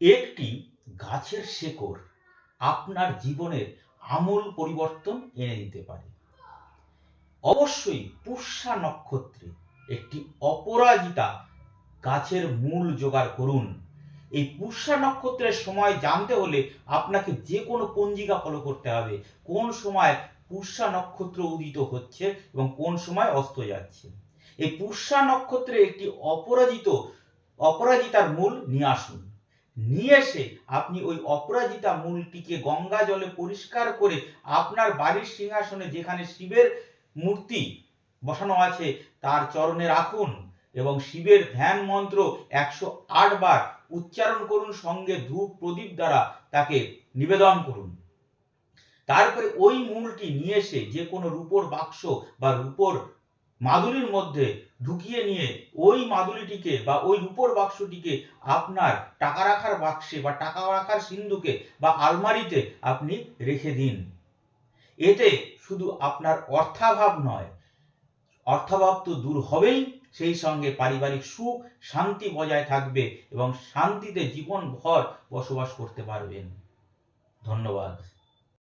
একটি গাছের শেকড় আপনার জীবনের আমূল পরিবর্তন এনে দিতে পারে। অবশ্যই পুষ্যা নক্ষত্রে একটি অপরাজিতা গাছের মূল জোগাড় করুন। এই পুষ্যা নক্ষত্রের সময় জানতে হলে আপনাকে যে কোনো পঞ্জিকা ফলো করতে হবে, কোন সময় পুষ্যা নক্ষত্র উদিত হচ্ছে এবং কোন সময় অস্ত যাচ্ছে। এই পুষ্যা নক্ষত্রে একটি অপরাজিতার মূল নিয়ে আসুন। নিয়ে এসে আপনি ওই অপরাজিতা মূলটিকে গঙ্গা জলে পরিষ্কার করে আপনার বাড়ির সিংহাসনে যেখানে শিবের মূর্তি বসানো আছে তার চরণে রাখুন এবং শিবের ধ্যান মন্ত্র 108 বার উচ্চারণ করুন, সঙ্গে ধূপ প্রদীপ দ্বারা তাকে নিবেদন করুন। তারপরে ওই মূলটি নিয়ে এসে যে কোনো রূপোর বাক্স বা রূপোর মাদুলির মধ্যে ঢুকিয়ে নিয়ে ওই মাদুলিটিকে বা ওই রূপোর বাক্সটিকে আপনার টাকা রাখার বাক্সে বা টাকা রাখার সিন্ধুকে বা আলমারিতে আপনি রেখে দিন। এতে শুধু আপনার অর্থাভাব নয়, অর্থাভাব তো দূর হবেই, সেই সঙ্গে পারিবারিক সুখ শান্তি বজায় থাকবে এবং শান্তিতে জীবনভর বসবাস করতে পারবেন। ধন্যবাদ।